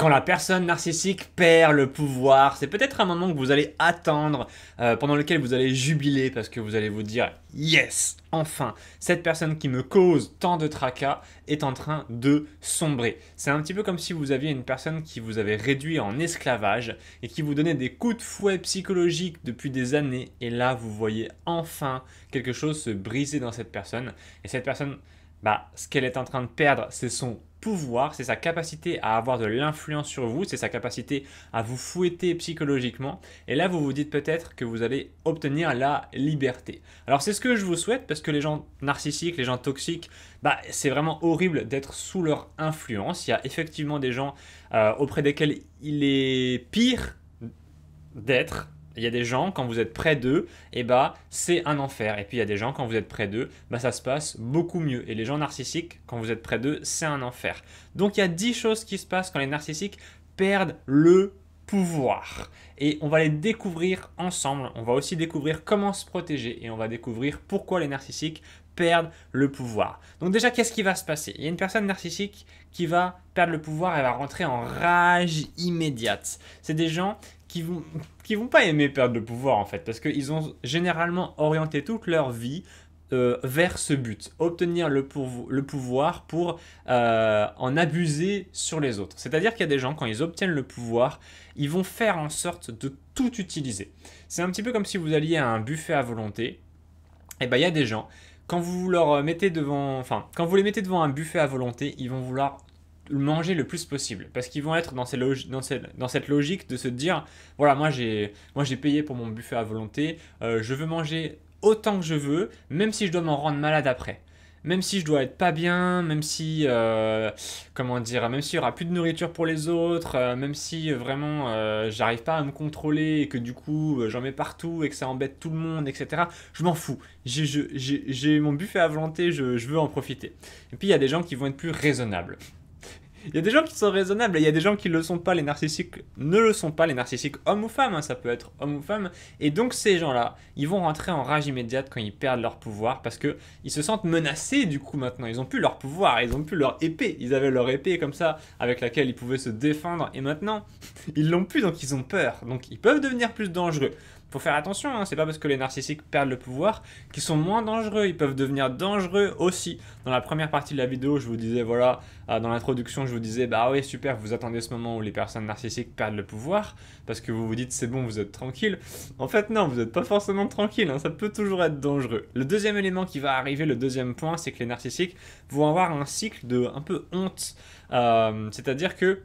Quand la personne narcissique perd le pouvoir, c'est peut-être un moment que vous allez attendre, pendant lequel vous allez jubiler parce que vous allez vous dire « Yes, enfin, cette personne qui me cause tant de tracas est en train de sombrer ». C'est un petit peu comme si vous aviez une personne qui vous avait réduit en esclavage et qui vous donnait des coups de fouet psychologiques depuis des années. Et là, vous voyez enfin quelque chose se briser dans cette personne. Et cette personne, ce qu'elle est en train de perdre, c'est son pouvoir, c'est sa capacité à avoir de l'influence sur vous, c'est sa capacité à vous fouetter psychologiquement. Et là, vous vous dites peut-être que vous allez obtenir la liberté. Alors, c'est ce que je vous souhaite parce que les gens narcissiques, les gens toxiques, c'est vraiment horrible d'être sous leur influence. Il y a effectivement des gens auprès desquels il est pire d'être. Il y a des gens, quand vous êtes près d'eux, c'est un enfer. Et puis il y a des gens, quand vous êtes près d'eux, ça se passe beaucoup mieux. Et les gens narcissiques, quand vous êtes près d'eux, c'est un enfer. Donc il y a 10 choses qui se passent quand les narcissiques perdent le pouvoir. Et on va les découvrir ensemble. On va aussi découvrir comment se protéger. Et on va découvrir pourquoi les narcissiques perdent le pouvoir. Donc déjà, qu'est-ce qui va se passer? Il y a une personne narcissique qui va perdre le pouvoir, elle va rentrer en rage immédiate. C'est des gens qui vont pas aimer perdre le pouvoir en fait, parce qu'ils ont généralement orienté toute leur vie vers ce but, obtenir le pouvoir pour en abuser sur les autres. C'est-à-dire qu'il y a des gens, quand ils obtiennent le pouvoir, ils vont faire en sorte de tout utiliser. C'est un petit peu comme si vous alliez à un buffet à volonté, et il y a des gens, quand vous leur mettez devant, quand vous les mettez devant un buffet à volonté, ils vont vouloir manger le plus possible parce qu'ils vont être dans cette logique de se dire voilà, moi j'ai payé pour mon buffet à volonté, je veux manger autant que je veux, même si je dois m'en rendre malade après, même si je dois être pas bien, même si même s'il y aura plus de nourriture pour les autres, même si vraiment j'arrive pas à me contrôler et que du coup j'en mets partout et que ça embête tout le monde, etc. Je m'en fous, j'ai mon buffet à volonté, je veux en profiter. Et puis il y a des gens qui vont être plus raisonnables. Il y a des gens qui sont raisonnables et il y a des gens qui ne le sont pas. Les narcissiques ne le sont pas. Les narcissiques hommes ou femmes, ça peut être homme ou femme. Et donc ces gens-là, ils vont rentrer en rage immédiate quand ils perdent leur pouvoir parce qu'ils se sentent menacés du coup maintenant. Ils n'ont plus leur pouvoir, ils n'ont plus leur épée. Ils avaient leur épée comme ça avec laquelle ils pouvaient se défendre et maintenant ils l'ont plus, donc ils ont peur. Donc ils peuvent devenir plus dangereux. Faut faire attention, hein, c'est pas parce que les narcissiques perdent le pouvoir qu'ils sont moins dangereux, ils peuvent devenir dangereux aussi. Dans la première partie de la vidéo, je vous disais, voilà, dans l'introduction, je vous disais, oui, super, vous attendez ce moment où les personnes narcissiques perdent le pouvoir, parce que vous vous dites, c'est bon, vous êtes tranquille. En fait, non, vous n'êtes pas forcément tranquille, hein, ça peut toujours être dangereux. Le deuxième élément qui va arriver, le deuxième point, c'est que les narcissiques vont avoir un cycle de un peu honte, c'est-à-dire que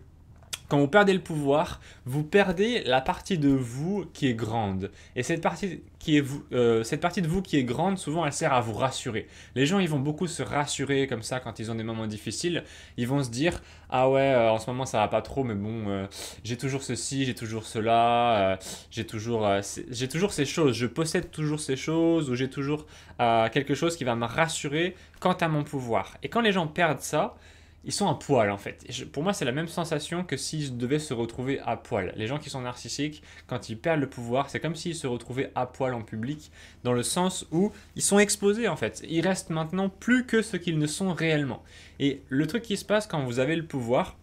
quand vous perdez le pouvoir, vous perdez la partie de vous qui est grande. Et cette partie de vous qui est grande, souvent elle sert à vous rassurer. Les gens, ils vont beaucoup se rassurer comme ça quand ils ont des moments difficiles. Ils vont se dire, ah ouais, en ce moment ça va pas trop, mais bon, j'ai toujours ceci, j'ai toujours cela, j'ai toujours ces choses, je possède toujours ces choses, ou j'ai toujours quelque chose qui va me rassurer quant à mon pouvoir. Et quand les gens perdent ça, ils sont à poil en fait. Pour moi, c'est la même sensation que s'ils devaient se retrouver à poil. Les gens qui sont narcissiques, quand ils perdent le pouvoir, c'est comme s'ils se retrouvaient à poil en public, dans le sens où ils sont exposés en fait. Ils restent maintenant plus que ce qu'ils ne sont réellement. Et le truc qui se passe quand vous avez le pouvoir,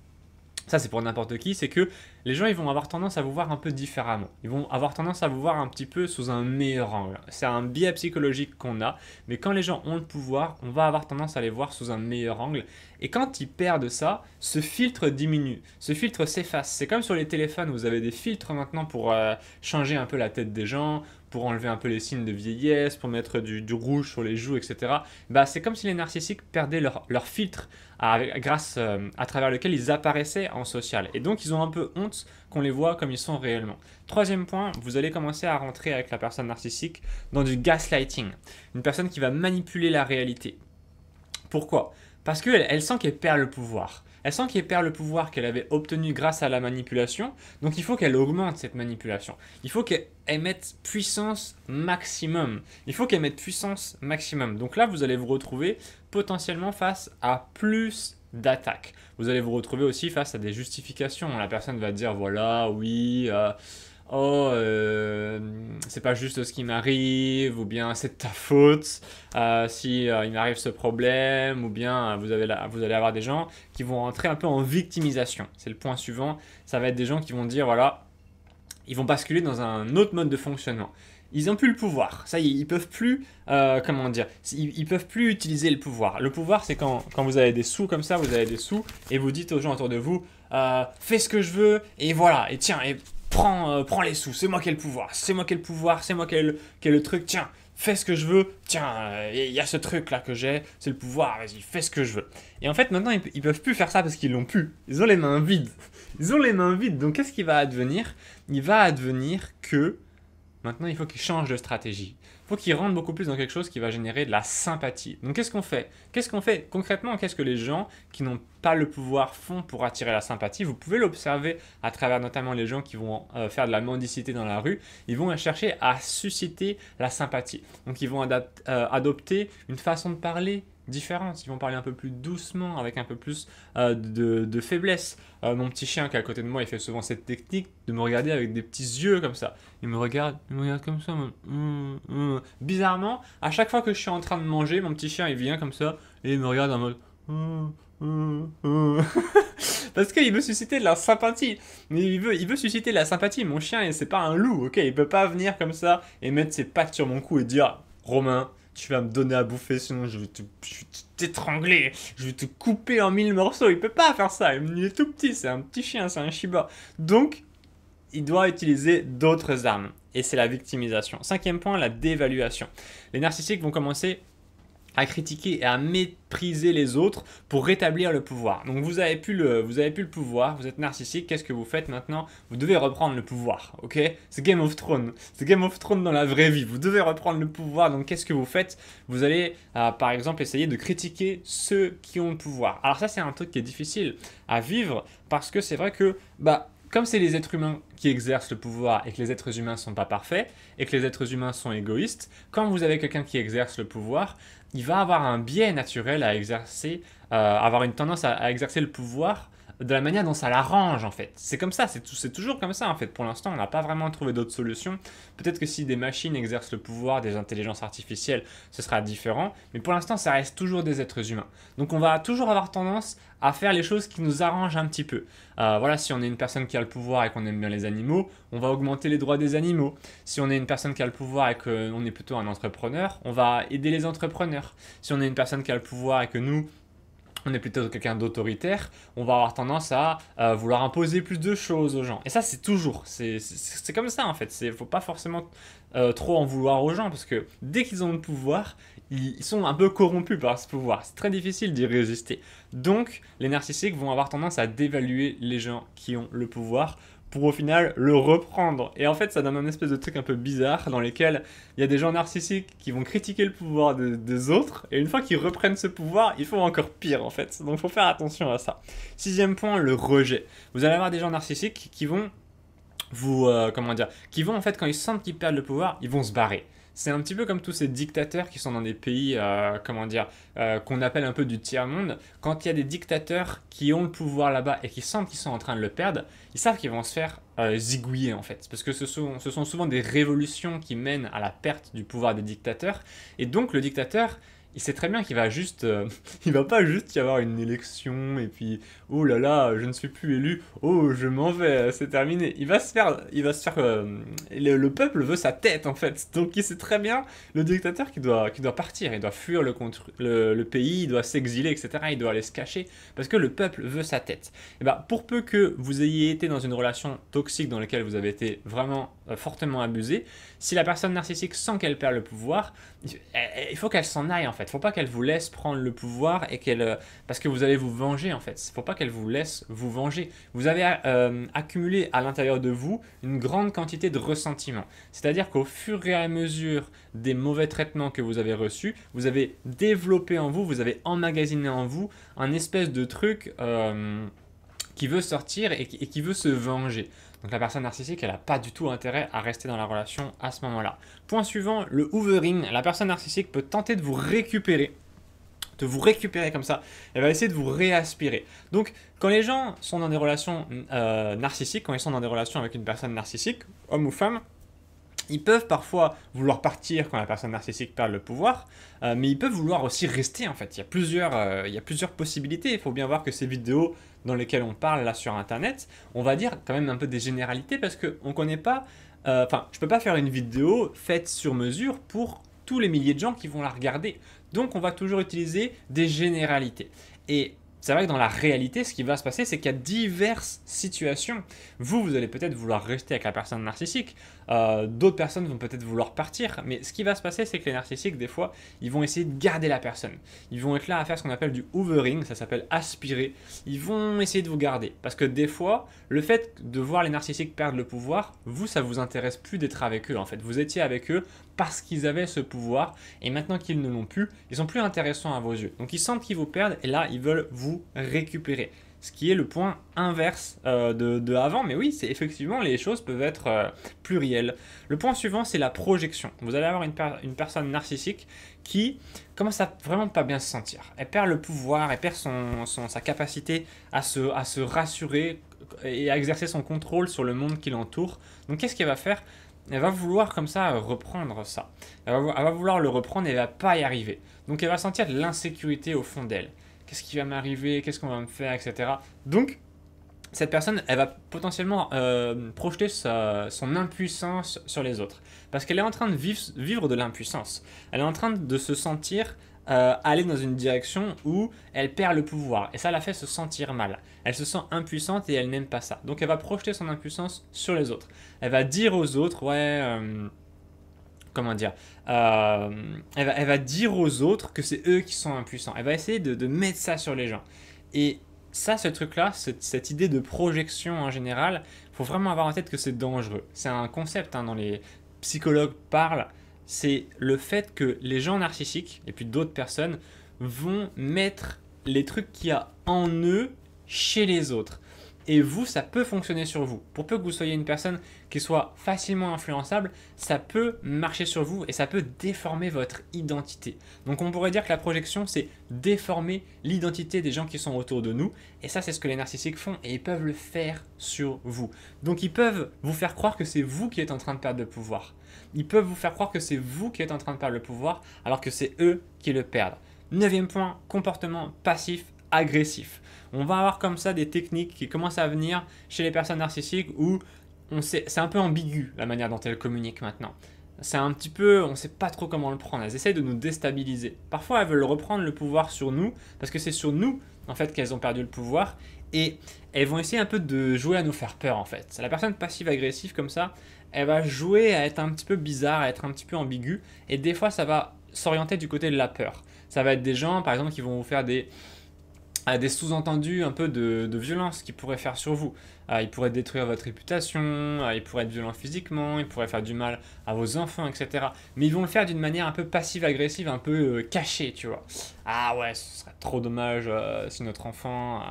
ça c'est pour n'importe qui, c'est que les gens ils vont avoir tendance à vous voir un peu différemment. Ils vont avoir tendance à vous voir un petit peu sous un meilleur angle. C'est un biais psychologique qu'on a, mais quand les gens ont le pouvoir, on va avoir tendance à les voir sous un meilleur angle. Et quand ils perdent ça, ce filtre diminue, ce filtre s'efface. C'est comme sur les téléphones, vous avez des filtres maintenant pour changer un peu la tête des gens, pour enlever un peu les signes de vieillesse, pour mettre du rouge sur les joues, etc. C'est comme si les narcissiques perdaient leur filtre à travers lequel ils apparaissaient en social. Et donc ils ont un peu honte qu'on les voit comme ils sont réellement. Troisième point, vous allez commencer à rentrer avec la personne narcissique dans du gaslighting. Une personne qui va manipuler la réalité. Pourquoi ? Parce qu'elle sent qu'elle perd le pouvoir. Elle sent qu'elle perd le pouvoir qu'elle avait obtenu grâce à la manipulation, donc il faut qu'elle augmente cette manipulation. Il faut qu'elle mette puissance maximum. Il faut qu'elle mette puissance maximum. Donc là, vous allez vous retrouver potentiellement face à plus d'attaques. Vous allez vous retrouver aussi face à des justifications. La personne va dire, voilà, oui, oh, c'est pas juste ce qui m'arrive, ou bien c'est de ta faute si il m'arrive ce problème, ou bien vous allez avoir des gens qui vont rentrer un peu en victimisation. C'est le point suivant. Ça va être des gens qui vont dire, voilà, ils vont basculer dans un autre mode de fonctionnement. Ils n'ont plus le pouvoir. Ça y est, ils peuvent plus, comment dire, ils peuvent plus utiliser le pouvoir. Le pouvoir, c'est quand vous avez des sous comme ça, vous avez des sous, et vous dites aux gens autour de vous, fais ce que je veux, et voilà, et tiens, et prends les sous, c'est moi qui ai le pouvoir, c'est moi qui ai le pouvoir, c'est moi qui ai le truc, tiens, fais ce que je veux, tiens, il y a ce truc là que j'ai, c'est le pouvoir, vas-y, fais ce que je veux. Et en fait, maintenant, ils peuvent plus faire ça parce qu'ils l'ont plus. Ils ont les mains vides. Ils ont les mains vides, donc qu'est-ce qui va advenir? Il va advenir que maintenant, il faut qu'ils changent de stratégie. Il faut qu'ils rentrent beaucoup plus dans quelque chose qui va générer de la sympathie. Donc, qu'est-ce qu'on fait? Qu'est-ce qu'on fait concrètement? Qu'est-ce que les gens qui n'ont pas le pouvoir font pour attirer la sympathie? Vous pouvez l'observer à travers notamment les gens qui vont faire de la mendicité dans la rue. Ils vont chercher à susciter la sympathie. Donc, ils vont adopter une façon de parler différente. Ils vont parler un peu plus doucement, avec un peu plus de faiblesse. Mon petit chien qui est à côté de moi, il fait souvent cette technique de me regarder avec des petits yeux comme ça. Il me regarde comme ça. Bizarrement, à chaque fois que je suis en train de manger, mon petit chien il vient comme ça et il me regarde en mode parce qu'il veut susciter de la sympathie. Mais il veut susciter de la sympathie. Mon chien, c'est pas un loup, ok? Il peut pas venir comme ça et mettre ses pattes sur mon cou et dire Romain, tu vas me donner à bouffer, sinon je vais t'étrangler, je vais te couper en 1000 morceaux. Il peut pas faire ça, il est tout petit, c'est un petit chien, c'est un Shiba. Donc, il doit utiliser d'autres armes. Et c'est la victimisation. Cinquième point, la dévaluation. Les narcissiques vont commencer à critiquer et à mépriser les autres pour rétablir le pouvoir. Donc vous avez plus le pouvoir, vous êtes narcissique, qu'est-ce que vous faites maintenant? Vous devez reprendre le pouvoir, ok? C'est Game of Thrones, c'est Game of Thrones dans la vraie vie, vous devez reprendre le pouvoir, donc qu'est-ce que vous faites? Vous allez par exemple essayer de critiquer ceux qui ont le pouvoir. Alors ça c'est un truc qui est difficile à vivre parce que c'est vrai que, comme c'est les êtres humains qui exercent le pouvoir et que les êtres humains ne sont pas parfaits et que les êtres humains sont égoïstes, quand vous avez quelqu'un qui exerce le pouvoir, il va avoir un biais naturel à exercer, avoir une tendance à exercer le pouvoir de la manière dont ça l'arrange en fait. C'est comme ça, c'est toujours comme ça en fait. Pour l'instant, on n'a pas vraiment trouvé d'autres solutions. Peut-être que si des machines exercent le pouvoir, des intelligences artificielles, ce sera différent. Mais pour l'instant, ça reste toujours des êtres humains. Donc on va toujours avoir tendance à faire les choses qui nous arrangent un petit peu. Voilà, si on est une personne qui a le pouvoir et qu'on aime bien les animaux, on va augmenter les droits des animaux. Si on est une personne qui a le pouvoir et qu'on est plutôt un entrepreneur, on va aider les entrepreneurs. Si on est une personne qui a le pouvoir et que nous, on est plutôt quelqu'un d'autoritaire, on va avoir tendance à vouloir imposer plus de choses aux gens. Et ça, c'est toujours, c'est comme ça en fait. Il ne faut pas forcément trop en vouloir aux gens, parce que dès qu'ils ont le pouvoir, ils sont un peu corrompus par ce pouvoir. C'est très difficile d'y résister. Donc, les narcissiques vont avoir tendance à dévaluer les gens qui ont le pouvoir pour au final le reprendre. Et en fait, ça donne un espèce de truc un peu bizarre dans lequel il y a des gens narcissiques qui vont critiquer le pouvoir des autres, et une fois qu'ils reprennent ce pouvoir, ils font encore pire en fait. Donc il faut faire attention à ça. Sixième point, le rejet. Vous allez avoir des gens narcissiques qui vont qui vont en fait, quand ils sentent qu'ils perdent le pouvoir, ils vont se barrer. C'est un petit peu comme tous ces dictateurs qui sont dans des pays, qu'on appelle un peu du tiers-monde. Quand il y a des dictateurs qui ont le pouvoir là-bas et qui sentent qu'ils sont en train de le perdre, ils savent qu'ils vont se faire zigouiller en fait. Parce que ce sont souvent des révolutions qui mènent à la perte du pouvoir des dictateurs. Et donc le dictateur, il sait très bien qu'il va juste, il va pas juste y avoir une élection et puis oh là là, je ne suis plus élu, oh je m'en vais, c'est terminé. Il va se faire, le peuple veut sa tête en fait. Donc il sait très bien, le dictateur, qui doit partir, il doit fuir le pays, il doit s'exiler, etc. Il doit aller se cacher parce que le peuple veut sa tête. Et pour peu que vous ayez été dans une relation toxique dans laquelle vous avez été vraiment fortement abusé, si la personne narcissique sent qu'elle perd le pouvoir, il faut qu'elle s'en aille en fait. Il ne faut pas qu'elle vous laisse prendre le pouvoir et parce que vous allez vous venger en fait. Il ne faut pas qu'elle vous laisse vous venger. Vous avez accumulé à l'intérieur de vous une grande quantité de ressentiment. C'est-à-dire qu'au fur et à mesure des mauvais traitements que vous avez reçus, vous avez développé en vous, vous avez emmagasiné en vous un espèce de truc qui veut sortir et qui veut se venger. Donc la personne narcissique, elle n'a pas du tout intérêt à rester dans la relation à ce moment-là. Point suivant, le hoovering. La personne narcissique peut tenter de vous récupérer de vous récupérer comme ça. Elle va essayer de vous réaspirer. Donc, quand les gens sont dans des relations narcissiques, quand ils sont dans des relations avec une personne narcissique, homme ou femme, ils peuvent parfois vouloir partir quand la personne narcissique perd le pouvoir, mais ils peuvent vouloir aussi rester en fait. Il y a plusieurs possibilités. Il faut bien voir que ces vidéos dans lesquelles on parle là sur Internet, on va dire quand même un peu des généralités parce qu'on ne connaît pas... Enfin, je ne peux pas faire une vidéo faite sur mesure pour tous les milliers de gens qui vont la regarder. Donc on va toujours utiliser des généralités. Et c'est vrai que dans la réalité, ce qui va se passer, c'est qu'il y a diverses situations. Vous allez peut-être vouloir rester avec la personne narcissique. D'autres personnes vont peut-être vouloir partir. Mais ce qui va se passer, c'est que les narcissiques, des fois, ils vont essayer de garder la personne. Ils vont être là à faire ce qu'on appelle du hoovering, ça s'appelle aspirer. Ils vont essayer de vous garder. Parce que des fois, le fait de voir les narcissiques perdre le pouvoir, vous, ça vous intéresse plus d'être avec eux. En fait, vous étiez avec eux parce qu'ils avaient ce pouvoir. Et maintenant qu'ils ne l'ont plus, ils sont plus intéressants à vos yeux. Donc ils sentent qu'ils vous perdent et là, ils veulent vous récupérer. Ce qui est le point inverse de avant. Mais oui, c'est effectivement, les choses peuvent être plurielles. Le point suivant, c'est la projection. Vous allez avoir une personne narcissique qui commence à vraiment pas bien se sentir. Elle perd le pouvoir, elle perd sa capacité à se rassurer et à exercer son contrôle sur le monde qui l'entoure. Donc qu'est-ce qu'elle va faire ? Elle va vouloir comme ça reprendre ça. Elle va vouloir le reprendre et elle va pas y arriver. Donc elle va sentir de l'insécurité au fond d'elle. Qu'est-ce qui va m'arriver, qu'est-ce qu'on va me faire, etc. Donc, cette personne, elle va potentiellement projeter son impuissance sur les autres. Parce qu'elle est en train de vivre de l'impuissance. Elle est en train de se sentir aller dans une direction où elle perd le pouvoir. Et ça la fait se sentir mal. Elle se sent impuissante et elle n'aime pas ça. Donc, elle va projeter son impuissance sur les autres. Elle va dire aux autres, ouais... comment dire, elle va dire aux autres que c'est eux qui sont impuissants. Elle va essayer de mettre ça sur les gens. Et ça, ce truc-là, cette idée de projection en général, il faut vraiment avoir en tête que c'est dangereux. C'est un concept dont les psychologues parlent. C'est le fait que les gens narcissiques et puis d'autres personnes vont mettre les trucs qu'il y a en eux chez les autres. Et vous, ça peut fonctionner sur vous. Pour peu que vous soyez une personne qui soit facilement influençable, ça peut marcher sur vous et ça peut déformer votre identité. Donc on pourrait dire que la projection, c'est déformer l'identité des gens qui sont autour de nous. Et ça, c'est ce que les narcissiques font et ils peuvent le faire sur vous. Donc ils peuvent vous faire croire que c'est vous qui êtes en train de perdre le pouvoir. Ils peuvent vous faire croire que c'est vous qui êtes en train de perdre le pouvoir alors que c'est eux qui le perdent. 9e point, comportement passif agressif. On va avoir comme ça des techniques qui commencent à venir chez les personnes narcissiques où c'est un peu ambigu la manière dont elles communiquent maintenant. C'est un petit peu, on ne sait pas trop comment le prendre. Elles essayent de nous déstabiliser. Parfois, elles veulent reprendre le pouvoir sur nous parce que c'est sur nous en fait qu'elles ont perdu le pouvoir et elles vont essayer un peu de jouer à nous faire peur en fait. C'est la personne passive-agressive comme ça, elle va jouer à être un petit peu bizarre, à être un petit peu ambiguë et des fois ça va s'orienter du côté de la peur. Ça va être des gens par exemple qui vont vous faire des sous-entendus un peu de violence qu'ils pourraient faire sur vous. Ils pourraient détruire votre réputation, ils pourraient être violents physiquement, ils pourraient faire du mal à vos enfants, etc. Mais ils vont le faire d'une manière un peu passive-agressive, un peu cachée, tu vois. Ah ouais, ce serait trop dommage si notre enfant,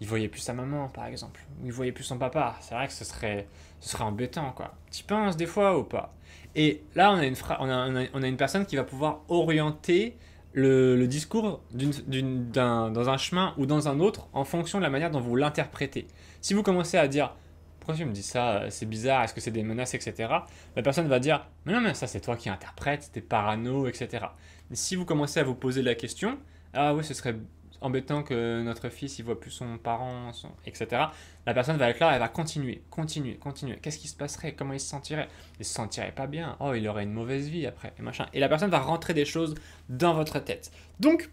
il voyait plus sa maman, par exemple. Ou il voyait plus son papa. C'est vrai que ce serait embêtant, quoi. Tu penses des fois ou pas? Et là, on a une personne qui va pouvoir orienter le discours dans un chemin ou dans un autre en fonction de la manière dont vous l'interprétez. Si vous commencez à dire pourquoi tu me dis ça, c'est bizarre, est-ce que c'est des menaces, etc. La personne va dire mais non, mais ça c'est toi qui interprètes, t'es parano, etc. Et si vous commencez à vous poser la question, ah oui, ce serait embêtant que notre fils il voit plus son parent, etc. La personne va être là, elle va continuer. Qu'est-ce qui se passerait? Comment il se sentirait? Il se sentirait pas bien. Oh, il aurait une mauvaise vie après, et machin. Et la personne va rentrer des choses dans votre tête. Donc,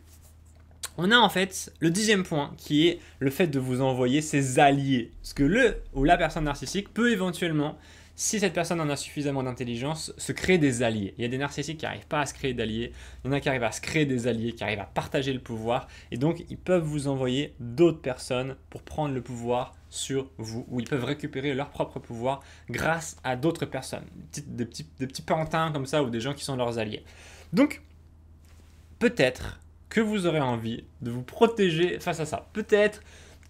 on a en fait le 10e point qui est le fait de vous envoyer ses alliés. Parce que le ou la personne narcissique peut éventuellement, si cette personne en a suffisamment d'intelligence, se créer des alliés. Il y a des narcissiques qui n'arrivent pas à se créer d'alliés, il y en a qui arrivent à se créer des alliés, qui arrivent à partager le pouvoir, et donc ils peuvent vous envoyer d'autres personnes pour prendre le pouvoir sur vous, ou ils peuvent récupérer leur propre pouvoir grâce à d'autres personnes, des petits pantins comme ça, ou des gens qui sont leurs alliés. Donc, peut-être que vous aurez envie de vous protéger face à ça. Peut-être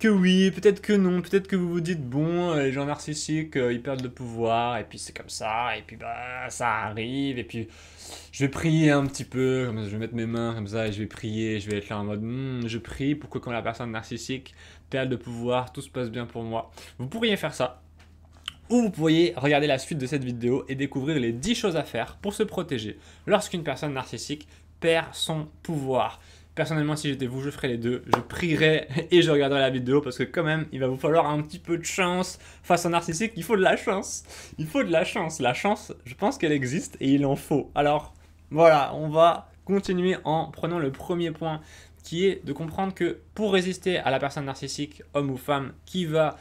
que oui, peut-être que non, peut-être que vous vous dites bon, les gens narcissiques, ils perdent le pouvoir, et puis c'est comme ça, et puis bah ça arrive, et puis je vais prier un petit peu, je vais mettre mes mains comme ça, et je vais prier, je vais être là en mode je prie pour que quand la personne narcissique perde le pouvoir, tout se passe bien pour moi. Vous pourriez faire ça. Ou vous pourriez regarder la suite de cette vidéo et découvrir les 10 choses à faire pour se protéger lorsqu'une personne narcissique perd son pouvoir. Personnellement, si j'étais vous, je ferais les deux. Je prierais et je regarderais la vidéo parce que quand même, il va vous falloir un petit peu de chance face à un narcissique. Il faut de la chance. Il faut de la chance. La chance, je pense qu'elle existe et il en faut. Alors, voilà, on va continuer en prenant le premier point qui est de comprendre que pour résister à la personne narcissique, homme ou femme, qui va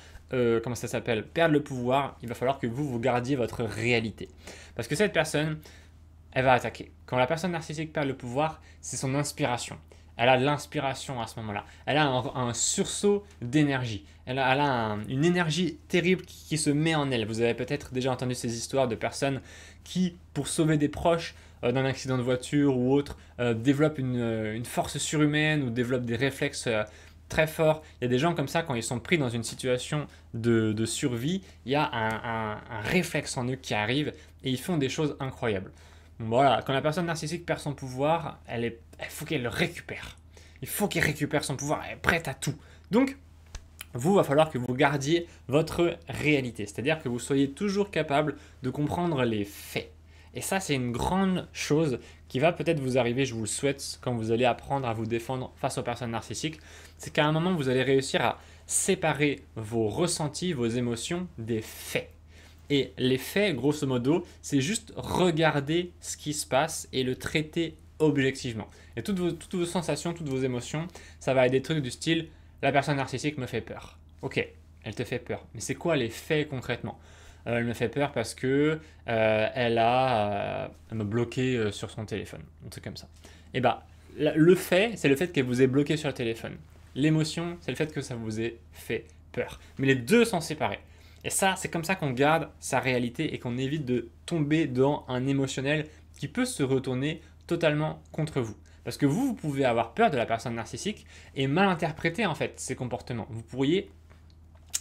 comment ça s'appelle, perdre le pouvoir, il va falloir que vous gardiez votre réalité. Parce que cette personne, elle va attaquer. Quand la personne narcissique perd le pouvoir, c'est son inspiration. Elle a de l'inspiration à ce moment-là. Elle a un sursaut d'énergie. Elle a une énergie terrible qui se met en elle. Vous avez peut-être déjà entendu ces histoires de personnes qui, pour sauver des proches d'un accident de voiture ou autre, développent une force surhumaine ou développent des réflexes très forts. Il y a des gens comme ça, quand ils sont pris dans une situation de survie, il y a un réflexe en eux qui arrive et ils font des choses incroyables. Donc voilà, quand la personne narcissique perd son pouvoir, il faut qu'elle le récupère. Il faut qu'elle récupère son pouvoir, elle est prête à tout. Donc, il va falloir que vous gardiez votre réalité, c'est-à-dire que vous soyez toujours capable de comprendre les faits. Et ça, c'est une grande chose qui va peut-être vous arriver, je vous le souhaite, quand vous allez apprendre à vous défendre face aux personnes narcissiques. C'est qu'à un moment, vous allez réussir à séparer vos ressentis, vos émotions des faits. Et les faits, grosso modo, c'est juste regarder ce qui se passe et le traiter objectivement. Et toutes vos sensations, toutes vos émotions, ça va être des trucs du style « la personne narcissique me fait peur ». Ok, elle te fait peur. Mais c'est quoi les faits concrètement ? Elle me fait peur parce que elle me bloqué sur son téléphone. Un truc comme ça. Et bah, le fait, c'est le fait qu'elle vous ait bloqué sur le téléphone. L'émotion, c'est le fait que ça vous ait fait peur. Mais les deux sont séparés. Et ça, c'est comme ça qu'on garde sa réalité et qu'on évite de tomber dans un émotionnel qui peut se retourner totalement contre vous. Parce que vous pouvez avoir peur de la personne narcissique et mal interpréter en fait ses comportements. Vous pourriez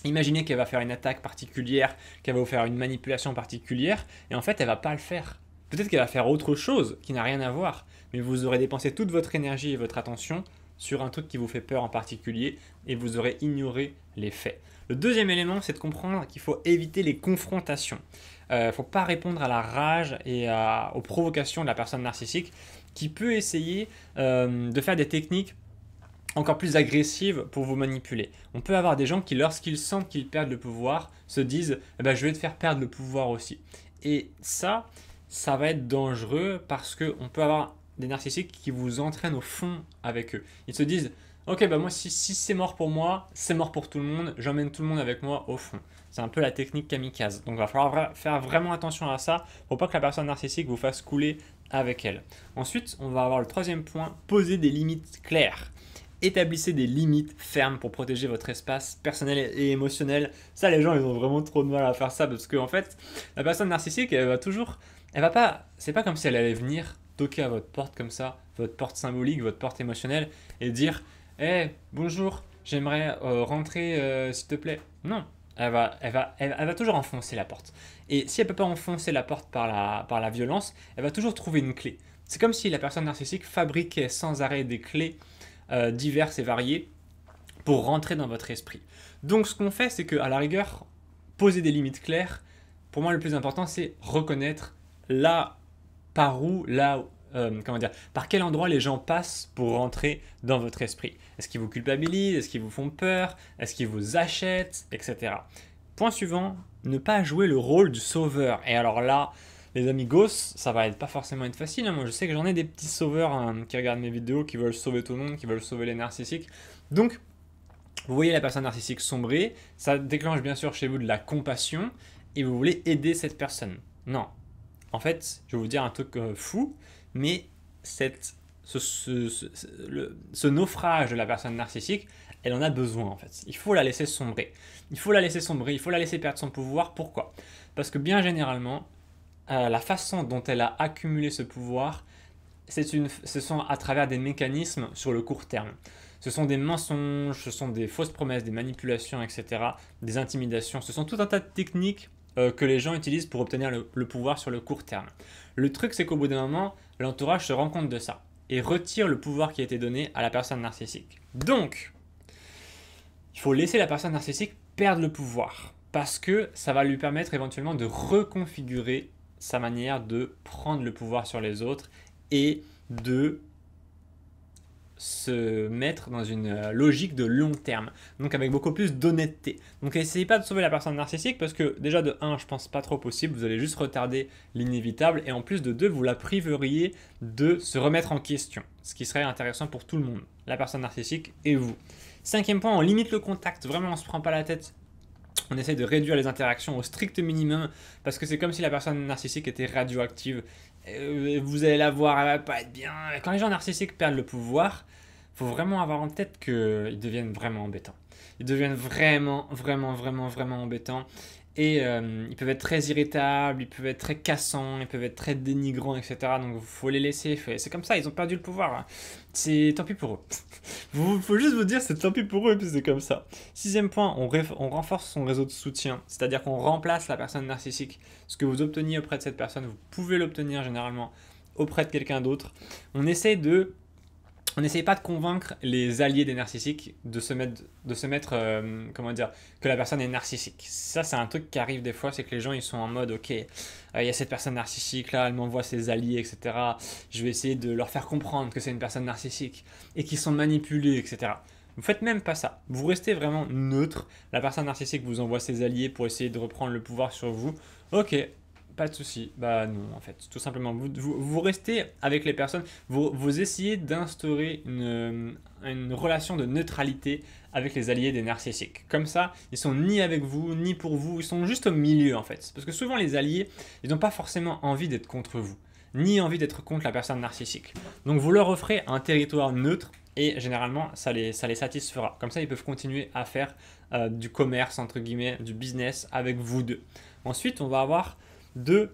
imaginer qu'elle va faire une attaque particulière, qu'elle va vous faire une manipulation particulière, et en fait, elle va pas le faire. Peut-être qu'elle va faire autre chose qui n'a rien à voir, mais vous aurez dépensé toute votre énergie et votre attention sur un truc qui vous fait peur en particulier, et vous aurez ignoré les faits. Le deuxième élément, c'est de comprendre qu'il faut éviter les confrontations. Il ne faut pas répondre à la rage et aux provocations de la personne narcissique qui peut essayer de faire des techniques encore plus agressives pour vous manipuler. On peut avoir des gens qui, lorsqu'ils sentent qu'ils perdent le pouvoir, se disent eh ben, « je vais te faire perdre le pouvoir aussi ». Et ça va être dangereux parce qu'on peut avoir des narcissiques qui vous entraînent au fond avec eux. Ils se disent ok, bah moi, si c'est mort pour moi, c'est mort pour tout le monde, j'emmène tout le monde avec moi au fond. C'est un peu la technique kamikaze. Donc, il va falloir faire vraiment attention à ça pour pas que la personne narcissique vous fasse couler avec elle. Ensuite, on va avoir le troisième point, poser des limites claires. Établissez des limites fermes pour protéger votre espace personnel et émotionnel. Ça, les gens, ils ont vraiment trop de mal à faire ça parce qu'en fait, la personne narcissique, c'est pas comme si elle allait venir toquer à votre porte comme ça, votre porte symbolique, votre porte émotionnelle et dire hey, bonjour, j'aimerais rentrer s'il te plaît. Non, elle va toujours enfoncer la porte. Et si elle ne peut pas enfoncer la porte par la violence, elle va toujours trouver une clé. C'est comme si la personne narcissique fabriquait sans arrêt des clés diverses et variées pour rentrer dans votre esprit. Donc ce qu'on fait, c'est qu'à la rigueur, poser des limites claires, pour moi le plus important, c'est reconnaître par quel endroit les gens passent pour rentrer dans votre esprit. Est-ce qu'ils vous culpabilisent? Est-ce qu'ils vous font peur? Est-ce qu'ils vous achètent? Etc. Point suivant, ne pas jouer le rôle du sauveur. Et alors là, les amigos, ça va pas forcément être facile. Moi, je sais que j'en ai des petits sauveurs qui regardent mes vidéos, qui veulent sauver tout le monde, qui veulent sauver les narcissiques. Donc, vous voyez la personne narcissique sombrer, ça déclenche bien sûr chez vous de la compassion et vous voulez aider cette personne. Non. En fait, je vais vous dire un truc fou, mais ce naufrage de la personne narcissique, elle en a besoin en fait. Il faut la laisser sombrer. Il faut la laisser perdre son pouvoir. Pourquoi? Parce que bien généralement, la façon dont elle a accumulé ce pouvoir, ce sont à travers des mécanismes sur le court terme. Ce sont des mensonges, ce sont des fausses promesses, des manipulations, etc., des intimidations. Ce sont tout un tas de techniques que les gens utilisent pour obtenir le pouvoir sur le court terme. Le truc, c'est qu'au bout d'un moment, l'entourage se rend compte de ça et retire le pouvoir qui a été donné à la personne narcissique. Donc, il faut laisser la personne narcissique perdre le pouvoir parce que ça va lui permettre éventuellement de reconfigurer sa manière de prendre le pouvoir sur les autres et de se mettre dans une logique de long terme, donc avec beaucoup plus d'honnêteté. Donc essayez pas de sauver la personne narcissique parce que déjà de 1, je pense pas trop possible, vous allez juste retarder l'inévitable et en plus de 2, vous la priveriez de se remettre en question, ce qui serait intéressant pour tout le monde, la personne narcissique et vous. 5e point, on limite le contact, vraiment on se prend pas la tête. On essaye de réduire les interactions au strict minimum parce que c'est comme si la personne narcissique était radioactive. Vous allez la voir, elle va pas être bien. Quand les gens narcissiques perdent le pouvoir, il faut vraiment avoir en tête qu'ils deviennent vraiment embêtants. Ils deviennent vraiment embêtants. Et ils peuvent être très irritables, ils peuvent être très cassants, ils peuvent être très dénigrants, etc. Donc il faut les laisser. C'est comme ça, ils ont perdu le pouvoir. C'est tant pis pour eux. Il faut juste vous dire, c'est tant pis pour eux, et puis c'est comme ça. 6e point, on renforce son réseau de soutien. C'est-à-dire qu'on remplace la personne narcissique. Ce que vous obteniez auprès de cette personne, vous pouvez l'obtenir généralement auprès de quelqu'un d'autre. On n'essaye pas de convaincre les alliés des narcissiques de se mettre comment dire, que la personne est narcissique. Ça, c'est un truc qui arrive des fois, c'est que les gens, ils sont en mode, ok, il y a cette personne narcissique, là, elle m'envoie ses alliés, etc. Je vais essayer de leur faire comprendre que c'est une personne narcissique et qu'ils sont manipulés, etc. Vous faites même pas ça. Vous restez vraiment neutre. La personne narcissique vous envoie ses alliés pour essayer de reprendre le pouvoir sur vous. Ok, pas de souci. Bah non, en fait, tout simplement. Vous restez avec les personnes, vous essayez d'instaurer une relation de neutralité avec les alliés des narcissiques. Comme ça, ils sont ni avec vous, ni pour vous, ils sont juste au milieu en fait. Parce que souvent les alliés, ils n'ont pas forcément envie d'être contre vous, ni envie d'être contre la personne narcissique. Donc vous leur offrez un territoire neutre et généralement ça les satisfera. Comme ça, ils peuvent continuer à faire du commerce, entre guillemets, du business avec vous deux. Ensuite, on va avoir de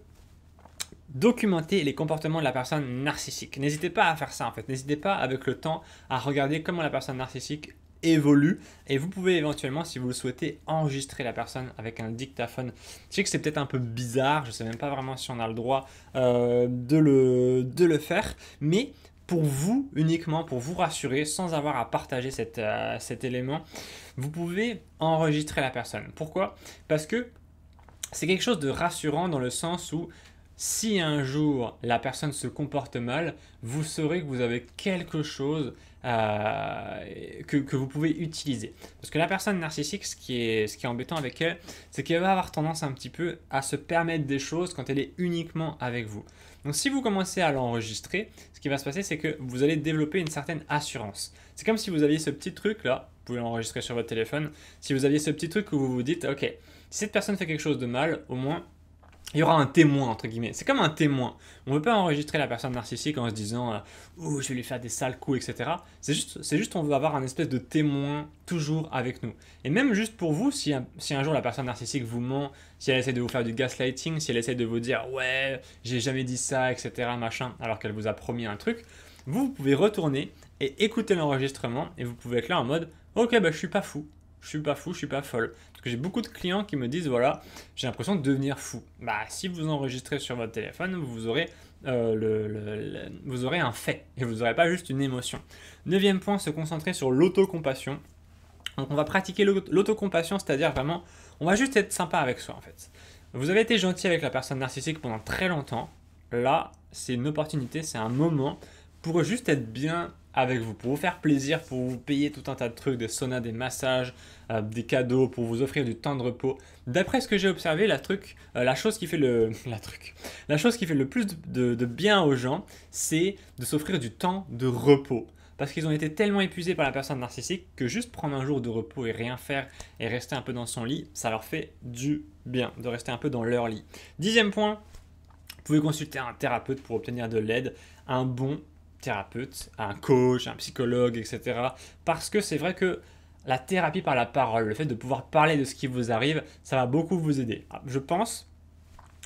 documenter les comportements de la personne narcissique. N'hésitez pas à faire ça en fait. N'hésitez pas avec le temps à regarder comment la personne narcissique évolue et vous pouvez éventuellement, si vous le souhaitez, enregistrer la personne avec un dictaphone. Je sais que c'est peut-être un peu bizarre, je ne sais même pas vraiment si on a le droit de le faire, mais pour vous uniquement, pour vous rassurer, sans avoir à partager cet élément, vous pouvez enregistrer la personne. Pourquoi ? Parce que c'est quelque chose de rassurant dans le sens où si un jour la personne se comporte mal, vous saurez que vous avez quelque chose que vous pouvez utiliser. Parce que la personne narcissique, ce qui est embêtant avec elle, c'est qu'elle va avoir tendance un petit peu à se permettre des choses quand elle est uniquement avec vous. Donc si vous commencez à l'enregistrer, ce qui va se passer, c'est que vous allez développer une certaine assurance. C'est comme si vous aviez ce petit truc là, vous pouvez l'enregistrer sur votre téléphone, si vous aviez ce petit truc où vous vous dites, ok, si cette personne fait quelque chose de mal, au moins, il y aura un témoin, entre guillemets. C'est comme un témoin. On ne veut pas enregistrer la personne narcissique en se disant « Oh, je vais lui faire des sales coups, etc. » C'est juste on veut avoir un espèce de témoin toujours avec nous. Et même juste pour vous, si un jour la personne narcissique vous ment, si elle essaie de vous faire du gaslighting, si elle essaie de vous dire « Ouais, j'ai jamais dit ça, etc. » machin, alors qu'elle vous a promis un truc, vous pouvez retourner et écouter l'enregistrement et vous pouvez être là en mode « Ok, bah je suis pas fou. Je suis pas fou, je suis pas folle. » Parce que j'ai beaucoup de clients qui me disent, voilà, j'ai l'impression de devenir fou. Bah, si vous enregistrez sur votre téléphone, vous aurez, vous aurez un fait et vous n'aurez pas juste une émotion. 9e point, se concentrer sur l'autocompassion. Donc on va pratiquer l'autocompassion, c'est-à-dire vraiment, on va juste être sympa avec soi en fait. Vous avez été gentil avec la personne narcissique pendant très longtemps. Là, c'est une opportunité, c'est un moment pour juste être bien avec vous, pour vous faire plaisir, pour vous payer tout un tas de trucs, des saunas, des massages, des cadeaux, pour vous offrir du temps de repos. D'après ce que j'ai observé, la chose qui fait le plus de bien aux gens, c'est de s'offrir du temps de repos. Parce qu'ils ont été tellement épuisés par la personne narcissique que juste prendre un jour de repos et rien faire et rester un peu dans son lit, ça leur fait du bien, de rester un peu dans leur lit. 10e point, vous pouvez consulter un thérapeute pour obtenir de l'aide, un bon thérapeute, un coach, un psychologue, etc. Parce que c'est vrai que la thérapie par la parole, le fait de pouvoir parler de ce qui vous arrive, ça va beaucoup vous aider. Je pense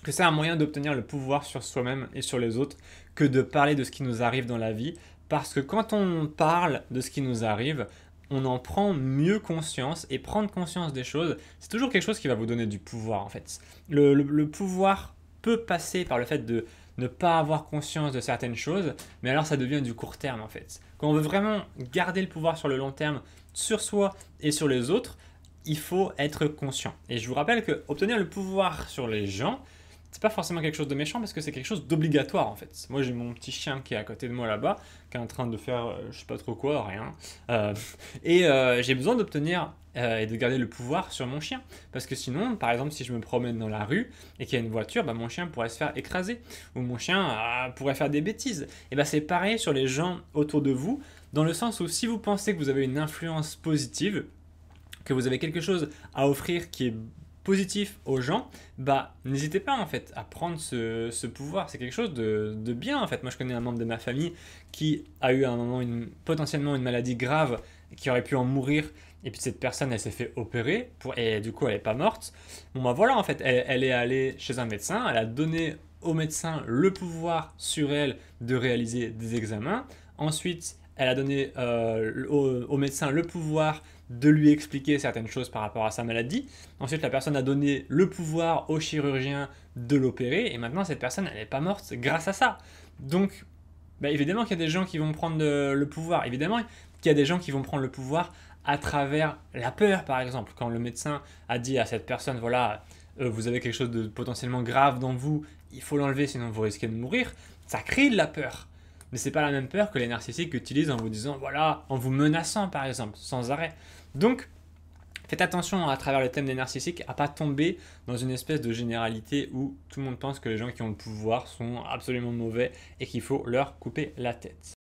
que c'est un moyen d'obtenir le pouvoir sur soi-même et sur les autres que de parler de ce qui nous arrive dans la vie Parce que quand on parle de ce qui nous arrive, on en prend mieux conscience, et prendre conscience des choses, c'est toujours quelque chose qui va vous donner du pouvoir en fait. Le pouvoir peut passer par le fait de ne pas avoir conscience de certaines choses, mais alors ça devient du court terme en fait. Quand on veut vraiment garder le pouvoir sur le long terme, sur soi et sur les autres, il faut être conscient. Et je vous rappelle que obtenir le pouvoir sur les gens, c'est pas forcément quelque chose de méchant parce que c'est quelque chose d'obligatoire en fait. Moi j'ai mon petit chien qui est à côté de moi là-bas, qui est en train de faire je sais pas trop quoi, rien. Euh, j'ai besoin d'obtenir et de garder le pouvoir sur mon chien. Parce que sinon, par exemple, si je me promène dans la rue et qu'il y a une voiture, bah, mon chien pourrait se faire écraser. Ou mon chien pourrait faire des bêtises. Et bah, c'est pareil sur les gens autour de vous, dans le sens où si vous pensez que vous avez une influence positive, que vous avez quelque chose à offrir qui est positif aux gens, bah n'hésitez pas en fait à prendre ce pouvoir. C'est quelque chose de bien en fait. Moi je connais un membre de ma famille qui a eu à un moment potentiellement une maladie grave qui aurait pu en mourir, et puis cette personne elle s'est fait opérer et du coup elle n'est pas morte. Bon bah voilà en fait, elle est allée chez un médecin, elle a donné au médecin le pouvoir sur elle de réaliser des examens. Ensuite elle a donné au médecin le pouvoir de lui expliquer certaines choses par rapport à sa maladie. Ensuite, la personne a donné le pouvoir au chirurgien de l'opérer, et maintenant cette personne, elle n'est pas morte grâce à ça. Donc, bah, évidemment qu'il y a des gens qui vont prendre le pouvoir. Évidemment qu'il y a des gens qui vont prendre le pouvoir à travers la peur, par exemple. Quand le médecin a dit à cette personne, voilà, vous avez quelque chose de potentiellement grave dans vous, il faut l'enlever sinon vous risquez de mourir, ça crée de la peur. Mais c'est pas la même peur que les narcissiques utilisent en vous disant, voilà, en vous menaçant par exemple, sans arrêt. Donc, faites attention à travers le thème des narcissiques à pas tomber dans une espèce de généralité où tout le monde pense que les gens qui ont le pouvoir sont absolument mauvais et qu'il faut leur couper la tête.